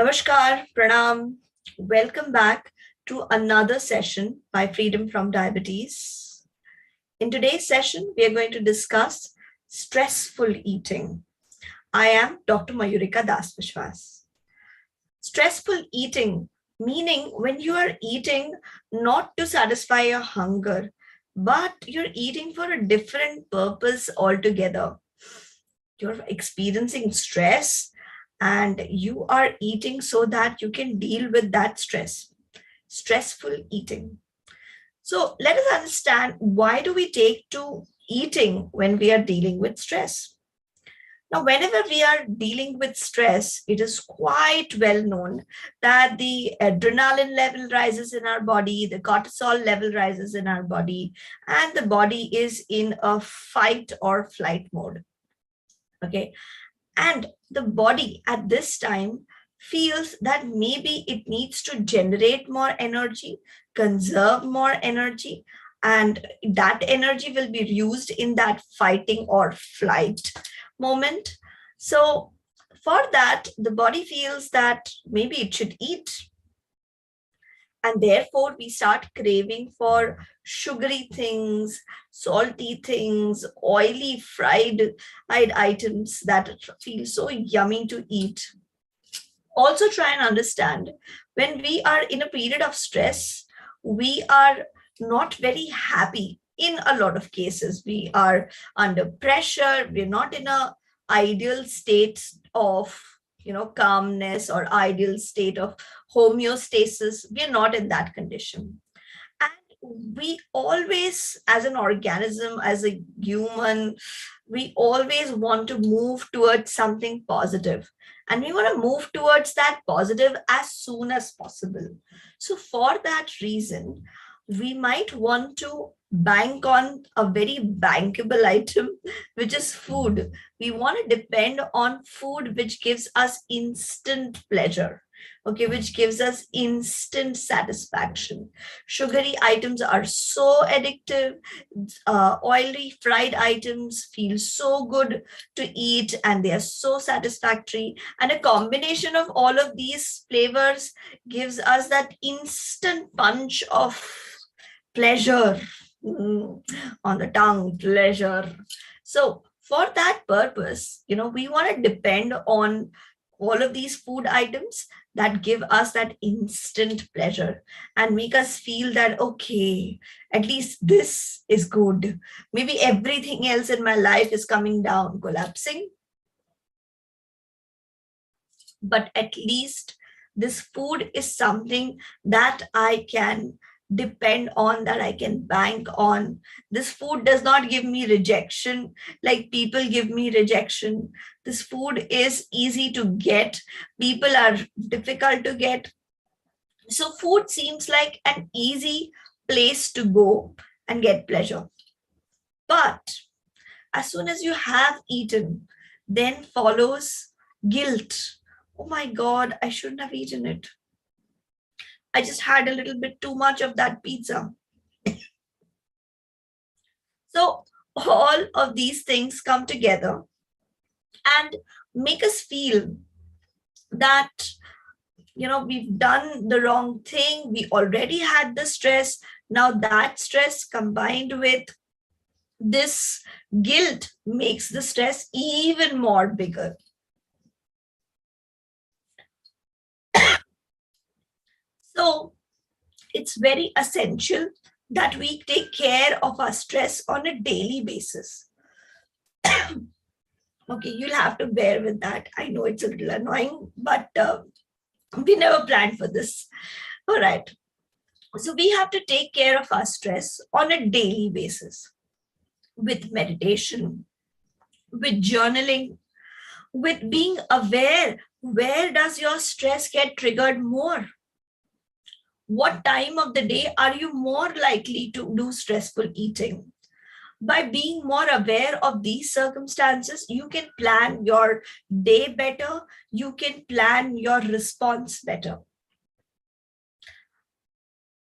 Namaskar, Pranam. Welcome back to another session by Freedom from Diabetes. In today's session, we are going to discuss stressful eating. I am Dr. Mayurika Das Biswas. Stressful eating, meaning when you are eating not to satisfy your hunger, but you're eating for a different purpose altogether. You're experiencing stress and you are eating so that you can deal with that stress. Stressful eating. So let us understand, why do we take to eating when we are dealing with stress? Now, whenever we are dealing with stress, it is quite well known that the adrenaline level rises in our body, the cortisol level rises in our body, and the body is in a fight or flight mode. Okay. And the body at this time feels that maybe it needs to generate more energy, conserve more energy, and that energy will be used in that fighting or flight moment. So for that, the body feels that maybe it should eat. And therefore, we start craving for sugary things, salty things, oily fried items that feel so yummy to eat. Also, try and understand, when we are in a period of stress, we are not very happy. In a lot of cases, we are under pressure. We're not in a ideal state of calmness or ideal state of homeostasis. We're not in that condition. And we always, as an organism, as a human, we always want to move towards something positive. And we want to move towards that positive as soon as possible. So for that reason, we might want to bank on a very bankable item, which is food. We want to depend on food which gives us instant pleasure, okay, which gives us instant satisfaction. Sugary items are so addictive. Oily fried items feel so good to eat and they are so satisfactory. And a combination of all of these flavors gives us that instant punch of pleasure on the tongue, pleasure. So for that purpose, we want to depend on all of these food items that give us that instant pleasure and make us feel that, okay, at least this is good. Maybe everything else in my life is coming down, collapsing, but at least this food is something that I can depend on, that I can bank on. This food does not give me rejection like people give me rejection. This food is easy to get. People are difficult to get. So food seems like an easy place to go and get pleasure. But as soon as you have eaten, then follows guilt. Oh my God, I shouldn't have eaten it. I just had a little bit too much of that pizza. So all of these things come together and make us feel that, we've done the wrong thing. We already had the stress. Now that stress combined with this guilt makes the stress even more bigger. So it's very essential that we take care of our stress on a daily basis. Okay, you'll have to bear with that. I know it's a little annoying, but we never planned for this. All right. So we have to take care of our stress on a daily basis with meditation, with journaling, with being aware. Where does your stress get triggered more? What time of the day are you more likely to do stressful eating? By being more aware of these circumstances, you can plan your day better. You can plan your response better.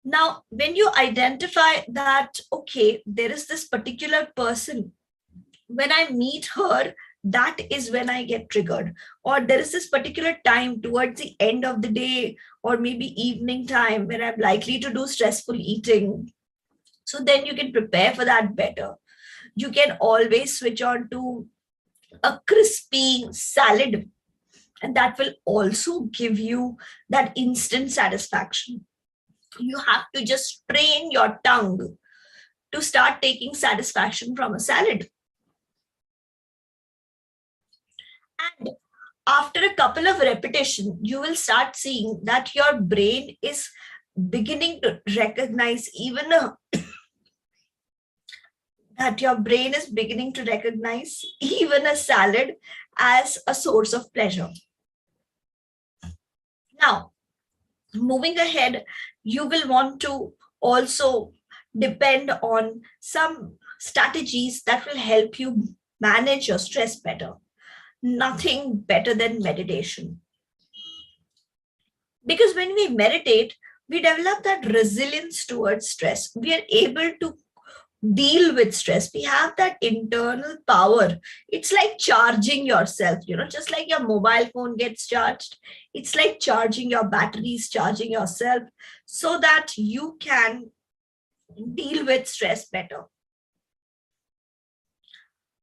Now, when you identify that, okay, there is this particular person, when I meet her, that is when I get triggered. Or there is this particular time towards the end of the day or maybe evening time when I'm likely to do stressful eating. So then you can prepare for that better. You can always switch on to a crispy salad, and that will also give you that instant satisfaction. You have to just train your tongue to start taking satisfaction from a salad. And after a couple of repetition, you will start seeing that your brain is beginning to recognize even a salad as a source of pleasure. Now, moving ahead, you will want to also depend on some strategies that will help you manage your stress better. Nothing better than meditation. Because when we meditate, we develop that resilience towards stress. We are able to deal with stress. We have that internal power. It's like charging yourself, just like your mobile phone gets charged. It's like charging your batteries, charging yourself so that you can deal with stress better.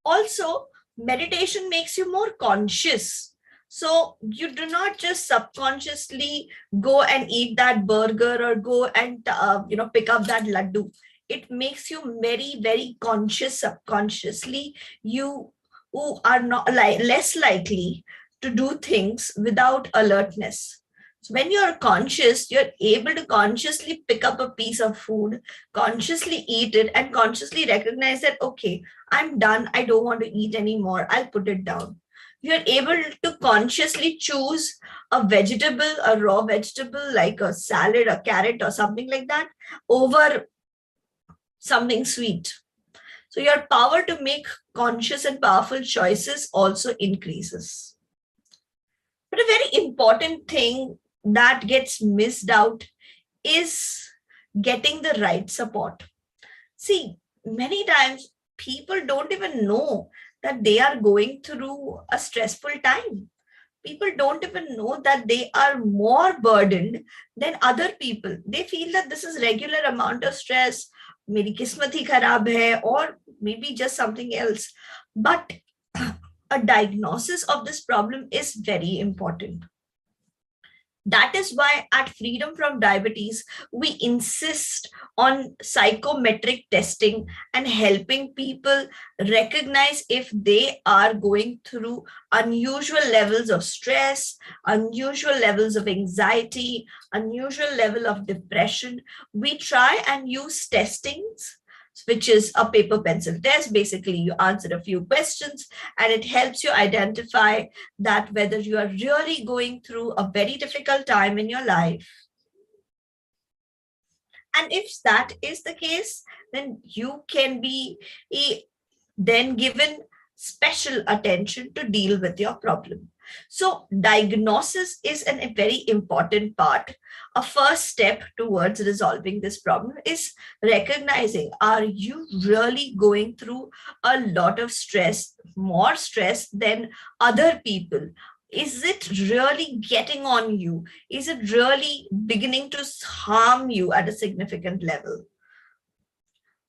Also, meditation makes you more conscious. So you do not just subconsciously go and eat that burger or go and pick up that laddu. It makes you very, very conscious subconsciously. You who are not less likely to do things without alertness. So when you're conscious, you're able to consciously pick up a piece of food, consciously eat it, and consciously recognize that, okay, I'm done. I don't want to eat anymore. I'll put it down. You're able to consciously choose a vegetable, a raw vegetable like a salad, a carrot, or something like that over something sweet. So your power to make conscious and powerful choices also increases. But a very important thing that gets missed out is getting the right support. See, many times people don't even know that they are going through a stressful time. People don't even know that they are more burdened than other people. They feel that this is regular amount of stress, मेरी किस्मत ही खराब है, or maybe just something else. But a diagnosis of this problem is very important. That is why at Freedom from Diabetes, we insist on psychometric testing and helping people recognize if they are going through unusual levels of stress, unusual levels of anxiety, unusual level of depression. We try and use testings, which is a paper pencil test. Basically, you answer a few questions and it helps you identify that whether you are really going through a very difficult time in your life. And if that is the case, then you can be then given special attention to deal with your problem. So diagnosis is a very important part. A first step towards resolving this problem is recognizing, are you really going through a lot of stress, more stress than other people? Is it really getting on you? Is it really beginning to harm you at a significant level?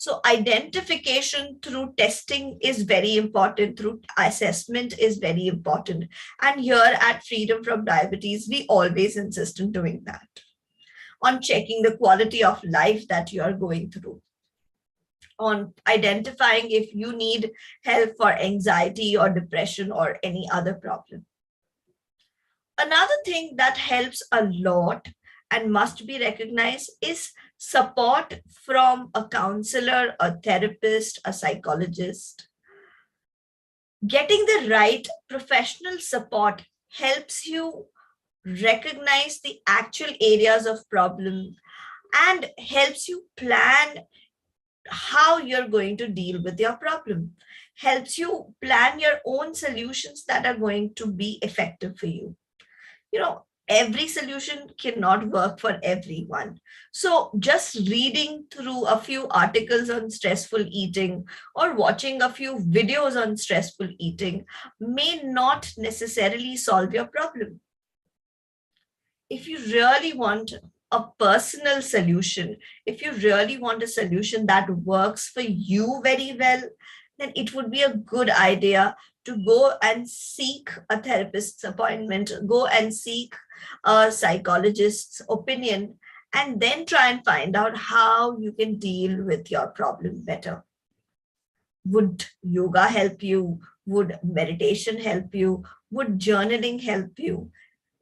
So identification through testing is very important, through assessment is very important. And here at Freedom from Diabetes, we always insist on doing that, on checking the quality of life that you are going through, on identifying if you need help for anxiety or depression or any other problem. Another thing that helps a lot and must be recognized is support from a counselor, a therapist, a psychologist. Getting the right professional support helps you recognize the actual areas of problem and helps you plan how you're going to deal with your problem, helps you plan your own solutions that are going to be effective for you. every solution cannot work for everyone. So, just reading through a few articles on stressful eating or watching a few videos on stressful eating may not necessarily solve your problem. If you really want a personal solution, if you really want a solution that works for you very well, then it would be a good idea to go and seek a therapist's appointment, go and seek a psychologist's opinion, and then try and find out how you can deal with your problem better. Would yoga help you? Would meditation help you? Would journaling help you?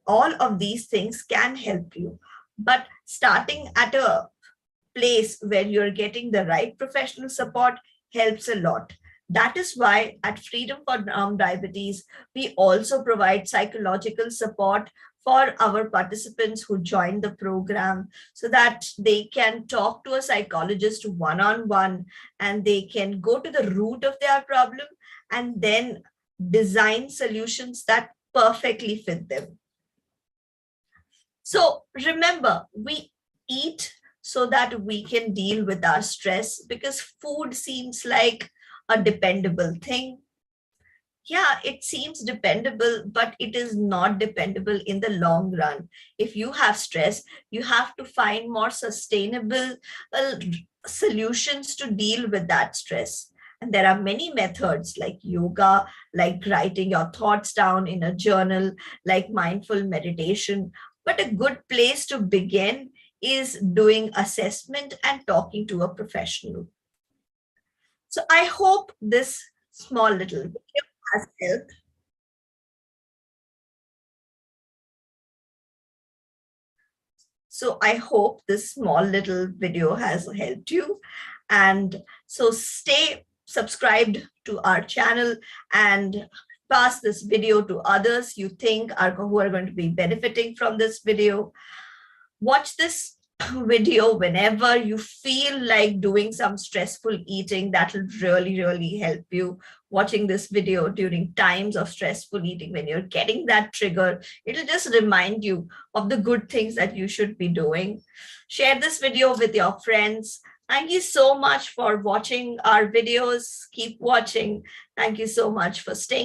All of these things can help you. But starting at a place where you're getting the right professional support helps a lot. That is why at Freedom for Diabetes, we also provide psychological support for our participants who join the program so that they can talk to a psychologist one on one and they can go to the root of their problem and then design solutions that perfectly fit them. So remember, we eat so that we can deal with our stress because food seems like a dependable thing. Yeah, it seems dependable, but it is not dependable in the long run. If you have stress, you have to find more sustainable uh, solutions to deal with that stress. And there are many methods like yoga, like writing your thoughts down in a journal, like mindful meditation. But a good place to begin is doing assessment and talking to a professional. So I hope this small little video has helped. So I hope this small little video has helped you. And so stay subscribed to our channel and pass this video to others you think are who are going to be benefiting from this video. Watch this video whenever you feel like doing some stressful eating. That will really, really help you. Watching this video during times of stressful eating, when you're getting that trigger, it'll just remind you of the good things that you should be doing. Share this video with your friends. Thank you so much for watching our videos. Keep watching. Thank you so much for staying